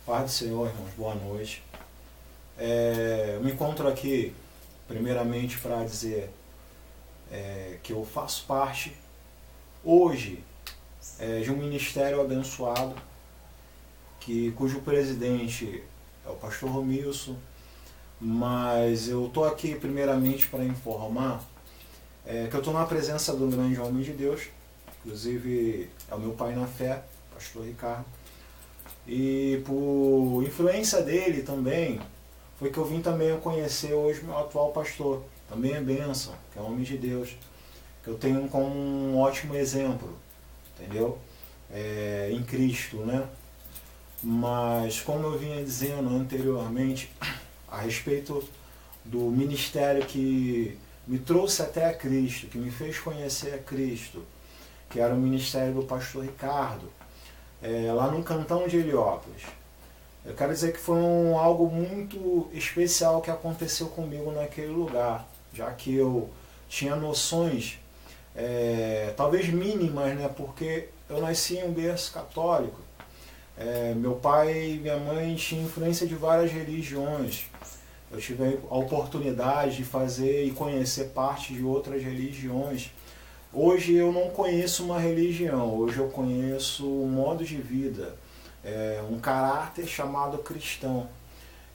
Paz do Senhor, irmãos, boa noite. Eu me encontro aqui, primeiramente, para dizer que eu faço parte, hoje, de um ministério abençoado, cujo presidente é o pastor Romilson, mas eu estou aqui, primeiramente, para informar que eu estou na presença de um grande homem de Deus, inclusive é o meu pai na fé, pastor Ricardo, e por influência dele também, foi que eu vim também a conhecer hoje meu atual pastor, também é bênção, que é homem de Deus, que eu tenho como um ótimo exemplo, entendeu? Em Cristo, né? Mas como eu vinha dizendo anteriormente, a respeito do ministério que me trouxe até a Cristo, que me fez conhecer a Cristo, que era o ministério do pastor Ricardo, lá no Cantão de Heliópolis. Eu quero dizer que foi algo muito especial que aconteceu comigo naquele lugar, já que eu tinha noções, talvez mínimas, né, porque eu nasci em um berço católico. Meu pai e minha mãe tinham influência de várias religiões. Eu tive a oportunidade de fazer e conhecer parte de outras religiões. Hoje eu não conheço uma religião, hoje eu conheço um modo de vida, um caráter chamado cristão.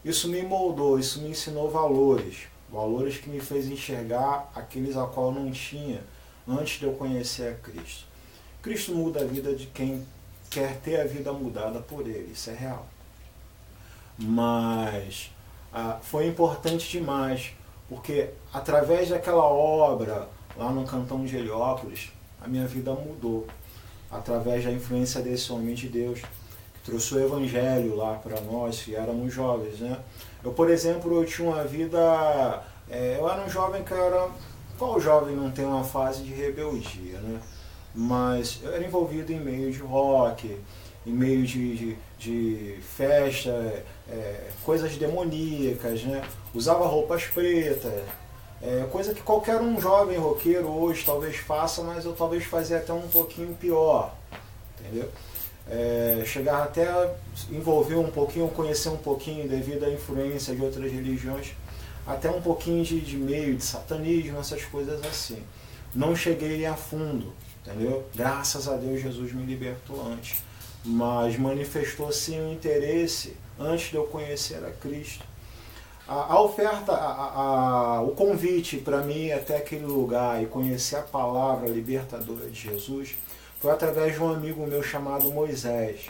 Isso me moldou, isso me ensinou valores, valores que me fez enxergar aqueles a qual eu não tinha antes de eu conhecer a Cristo. Cristo muda a vida de quem quer ter a vida mudada por Ele, isso é real. Mas foi importante demais, porque através daquela obra lá no Cantão de Heliópolis, a minha vida mudou, através da influência desse homem de Deus, que trouxe o Evangelho lá para nós, que éramos jovens, né? Eu, por exemplo, eu tinha uma vida, eu era um jovem que era, qual jovem não tem uma fase de rebeldia, né? Mas eu era envolvido em meio de rock, em meio de festa, coisas demoníacas, né? Usava roupas pretas, coisa que qualquer um jovem roqueiro hoje talvez faça, mas eu talvez fazia até um pouquinho pior, entendeu? Chegar até a envolver um pouquinho, conhecer um pouquinho devido à influência de outras religiões, até um pouquinho de meio de satanismo, essas coisas assim. Não cheguei a fundo, entendeu? Graças a Deus Jesus me libertou antes, mas manifestou sim um interesse antes de eu conhecer a Cristo. A oferta, o convite para mim ir até aquele lugar e conhecer a palavra libertadora de Jesus foi através de um amigo meu chamado Moisés.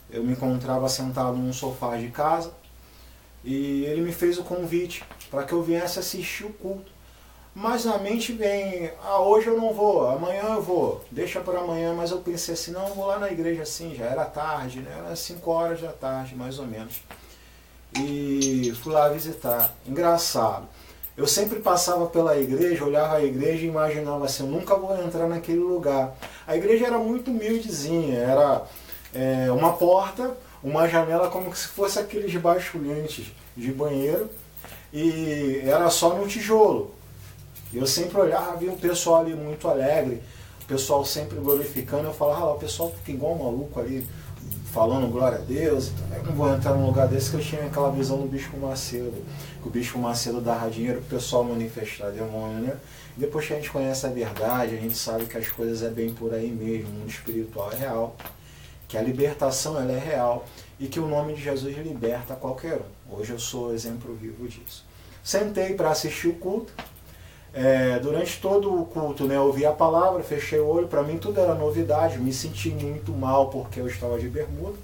Eu me encontrava sentado num sofá de casa e ele me fez o convite para que eu viesse assistir o culto. Mas na mente vem, hoje eu não vou, amanhã eu vou, deixa para amanhã, mas eu pensei assim, não, eu vou lá na igreja assim, já era tarde, né? Era 5 horas da tarde, mais ou menos. E fui lá visitar. Engraçado, eu sempre passava pela igreja, olhava a igreja e imaginava assim, eu nunca vou entrar naquele lugar. A igreja era muito humildezinha, era uma porta, uma janela como se fosse aqueles basculhantes de banheiro, e era só no tijolo. Eu sempre olhava, via um pessoal ali muito alegre, o pessoal sempre glorificando, eu falava, o pessoal fica igual um maluco ali, falando glória a Deus, eu não vou entrar num lugar desse, que eu tinha aquela visão do Bispo Macedo, que o Bispo Macedo dava dinheiro pro pessoal manifestar demônio, né? E depois que a gente conhece a verdade, a gente sabe que as coisas é bem por aí mesmo, o mundo espiritual é real, que a libertação ela é real e que o nome de Jesus liberta qualquer um. Hoje eu sou exemplo vivo disso. Sentei para assistir o culto. Durante todo o culto, né, eu ouvi a palavra, fechei o olho, para mim tudo era novidade, me senti muito mal porque eu estava de bermuda.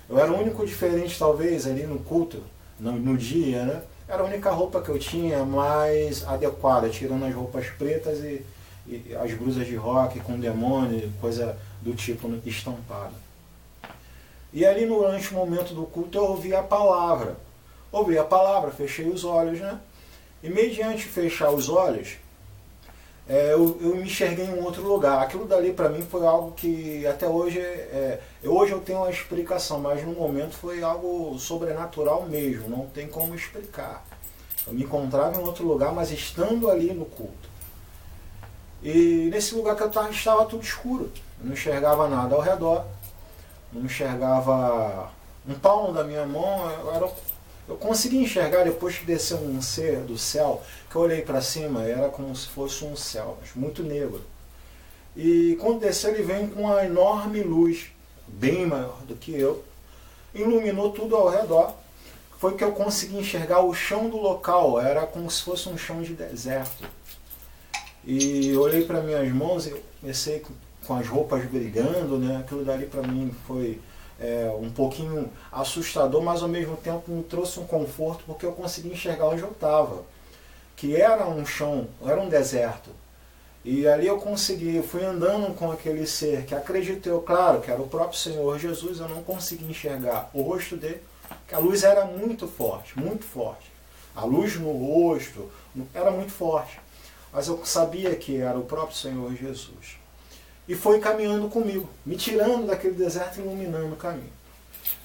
Eu era o único diferente talvez ali no culto, no dia, né? Era a única roupa que eu tinha mais adequada, tirando as roupas pretas e as blusas de rock com demônio, coisa do tipo estampada. E ali durante o momento do culto eu ouvi a palavra, fechei os olhos, né? E mediante fechar os olhos, eu me enxerguei em um outro lugar. Aquilo dali para mim foi algo que até hoje, hoje eu tenho uma explicação, mas no momento foi algo sobrenatural mesmo, não tem como explicar. Eu me encontrava em outro lugar, mas estando ali no culto. E nesse lugar que eu estava tudo escuro, eu não enxergava nada ao redor, não enxergava um palmo da minha mão, eu consegui enxergar depois que desceu um ser do céu, que eu olhei para cima, era como se fosse um céu, mas muito negro. E quando desceu ele veio com uma enorme luz, bem maior do que eu, iluminou tudo ao redor. Foi que eu consegui enxergar o chão do local, era como se fosse um chão de deserto. E eu olhei para minhas mãos e comecei com as roupas brigando, né? Aquilo dali para mim foi um pouquinho assustador, mas ao mesmo tempo me trouxe um conforto, porque eu consegui enxergar onde eu estava, que era um chão, era um deserto. E ali eu fui andando com aquele ser que acredito eu, claro, que era o próprio Senhor Jesus. Eu não consegui enxergar o rosto dele, porque a luz era muito forte, muito forte. A luz no rosto era muito forte, mas eu sabia que era o próprio Senhor Jesus. E foi caminhando comigo, me tirando daquele deserto e iluminando o caminho.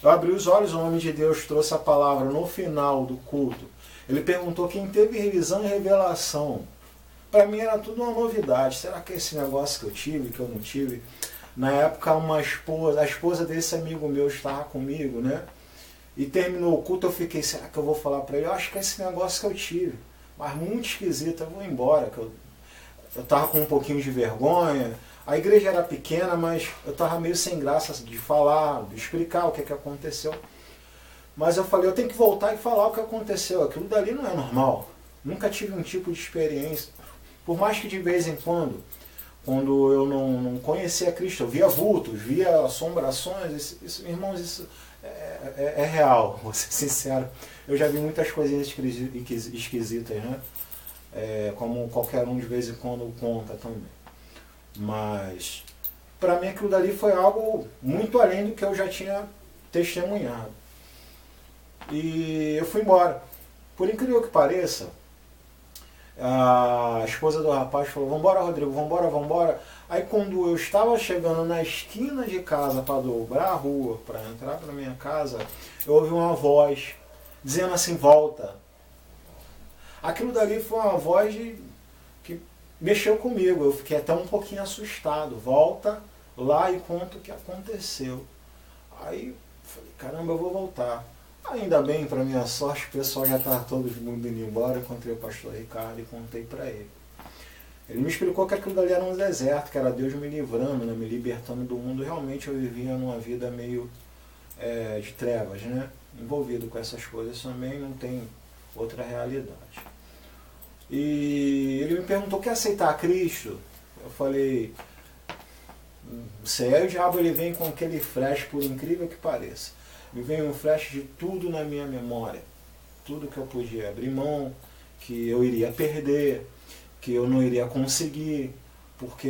Eu abri os olhos, o homem de Deus trouxe a palavra no final do culto. Ele perguntou quem teve revisão e revelação. Para mim era tudo uma novidade. Será que é esse negócio que eu tive, que eu não tive? Na época a esposa desse amigo meu estava comigo, né? E terminou o culto, eu fiquei, será que eu vou falar para ele? Eu acho que é esse negócio que eu tive. Mas muito esquisito, eu vou embora. Eu estava com um pouquinho de vergonha. A igreja era pequena, mas eu estava meio sem graça de falar, de explicar o que aconteceu. Mas eu falei, eu tenho que voltar e falar o que aconteceu. Aquilo dali não é normal. Nunca tive um tipo de experiência. Por mais que de vez em quando eu não conhecia Cristo, eu via vultos, via assombrações, irmãos, isso é real, vou ser sincero. Eu já vi muitas coisinhas esquisitas, né? Como qualquer um de vez em quando conta também. Mas, para mim aquilo dali foi algo muito além do que eu já tinha testemunhado. E eu fui embora. Por incrível que pareça, a esposa do rapaz falou, vambora Rodrigo, vambora. Aí quando eu estava chegando na esquina de casa para dobrar a rua, para entrar para minha casa, eu ouvi uma voz dizendo assim, volta. Aquilo dali foi uma voz que mexeu comigo, eu fiquei até um pouquinho assustado. Volta lá e conta o que aconteceu. Aí falei, caramba, eu vou voltar. Ainda bem, para minha sorte, o pessoal já estava todo mundo indo embora. Eu encontrei o pastor Ricardo e contei para ele. Ele me explicou que aquilo dali era um deserto, que era Deus me livrando, né, me libertando do mundo. Realmente eu vivia numa vida meio de trevas, né? Envolvido com essas coisas também, não tem outra realidade. E ele me perguntou, quer aceitar Cristo? Eu falei, o diabo ele vem com aquele flash, por incrível que pareça. Me veio um flash de tudo na minha memória. Tudo que eu podia abrir mão, que eu iria perder, que eu não iria conseguir, porque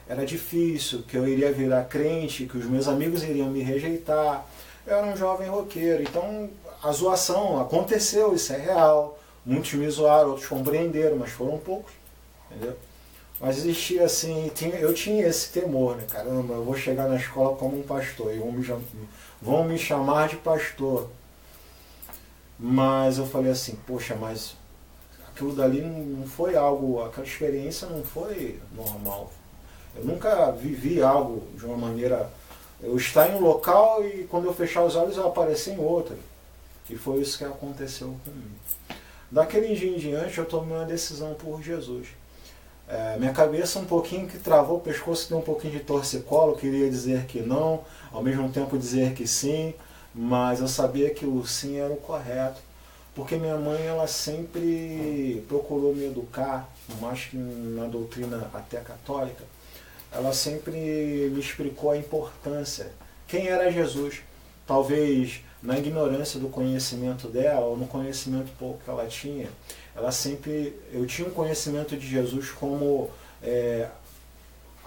era difícil, que eu iria virar crente, que os meus amigos iriam me rejeitar. Eu era um jovem roqueiro, então a zoação aconteceu, isso é real. Muitos me zoaram, outros compreenderam, mas foram poucos, entendeu? Mas existia assim, eu tinha esse temor, né? Caramba, eu vou chegar na escola como um pastor, e vão me chamar de pastor. Mas eu falei assim, poxa, mas aquilo dali não foi algo, aquela experiência não foi normal. Eu nunca vivi algo de uma maneira, eu estar em um local e quando eu fechar os olhos eu aparecer em outro. E foi isso que aconteceu comigo. Daquele dia em diante eu tomei uma decisão por Jesus. Minha cabeça um pouquinho que travou, o pescoço deu um pouquinho de torcicolo, queria dizer que não, ao mesmo tempo dizer que sim, mas eu sabia que o sim era o correto, porque minha mãe ela sempre procurou me educar, mais que na doutrina até católica, ela sempre me explicou a importância, quem era Jesus, talvez na ignorância do conhecimento dela, ou no conhecimento pouco que ela tinha, eu tinha um conhecimento de Jesus como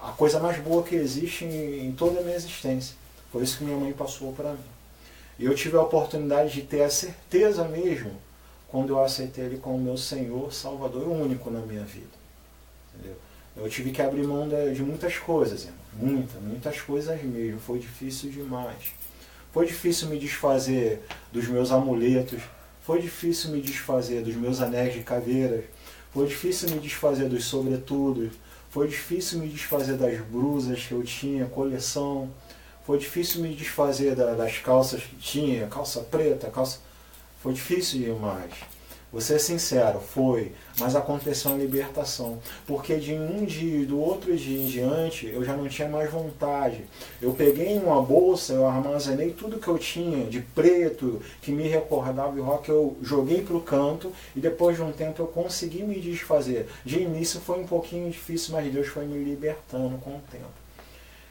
a coisa mais boa que existe em toda a minha existência. Foi isso que minha mãe passou para mim. E eu tive a oportunidade de ter a certeza mesmo quando eu aceitei Ele como meu Senhor, Salvador e único na minha vida. Entendeu? Eu tive que abrir mão de muitas coisas, irmão. Muitas coisas mesmo. Foi difícil demais. Foi difícil me desfazer dos meus amuletos. Foi difícil me desfazer dos meus anéis de caveiras. Foi difícil me desfazer dos sobretudos. Foi difícil me desfazer das blusas que eu tinha, coleção. Foi difícil me desfazer das calças que tinha, calça preta, Foi difícil demais. Vou ser sincero, foi, mas aconteceu uma libertação, porque de um dia e do outro dia em diante eu já não tinha mais vontade. Eu peguei uma bolsa, eu armazenei tudo que eu tinha de preto, que me recordava o rock, eu joguei para o canto e depois de um tempo eu consegui me desfazer. De início foi um pouquinho difícil, mas Deus foi me libertando com o tempo.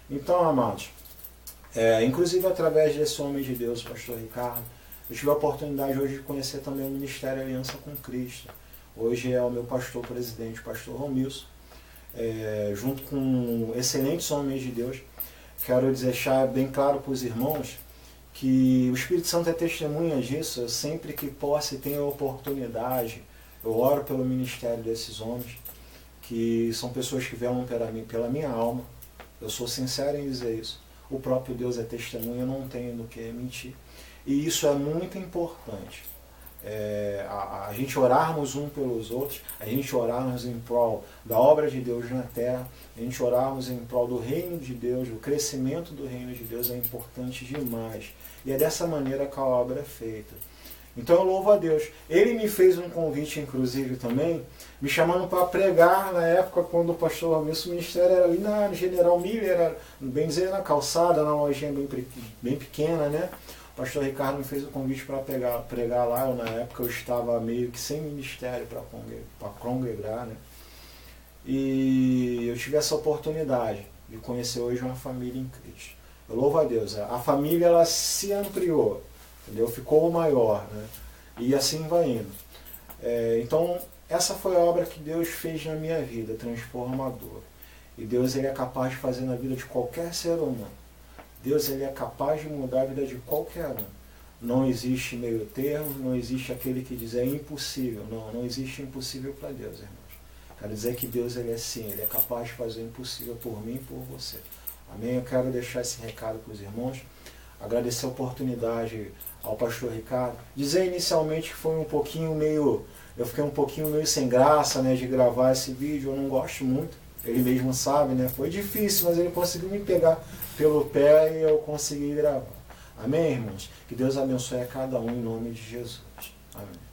Então, amados, inclusive através desse homem de Deus, o pastor Ricardo, eu tive a oportunidade hoje de conhecer também o Ministério Aliança com Cristo. Hoje é o meu pastor presidente, o pastor Romilson, junto com excelentes homens de Deus. Quero deixar bem claro para os irmãos que o Espírito Santo é testemunha disso. Eu sempre que posso e tenho a oportunidade, eu oro pelo ministério desses homens, que são pessoas que velam pela minha alma. Eu sou sincero em dizer isso. O próprio Deus é testemunha, eu não tenho do que mentir. E isso é muito importante. A gente orarmos um pelos outros, a gente orarmos em prol da obra de Deus na terra, a gente orarmos em prol do reino de Deus, do crescimento do reino de Deus é importante demais. E é dessa maneira que a obra é feita. Então eu louvo a Deus. Ele me fez um convite, inclusive, também, me chamando para pregar na época quando o pastor Romilson, o ministério era ali na General Miller, era, bem dizer, na calçada, na lojinha bem pequena, né? O pastor Ricardo me fez o convite para pregar lá. Na época eu estava meio que sem ministério para congregar, né? E eu tive essa oportunidade de conhecer hoje uma família em Cristo. Eu louvo a Deus. A família, ela se ampliou, entendeu? Ficou maior, né? E assim vai indo. Então, essa foi a obra que Deus fez na minha vida, transformadora. E Deus, ele é capaz de fazer na vida de qualquer ser humano. Deus, ele é capaz de mudar a vida de qualquer um. Não existe meio termo, não existe aquele que diz é impossível. Não existe impossível para Deus, irmãos. Quero dizer que Deus, ele é sim, ele é capaz de fazer o impossível por mim e por você. Amém? Eu quero deixar esse recado para os irmãos. Agradecer a oportunidade ao pastor Ricardo. Dizer inicialmente que foi eu fiquei um pouquinho meio sem graça, né, de gravar esse vídeo. Eu não gosto muito, ele mesmo sabe, né? Foi difícil, mas ele conseguiu me pegar pelo pé e eu consegui gravar. Amém, irmãos? Que Deus abençoe a cada um em nome de Jesus. Amém.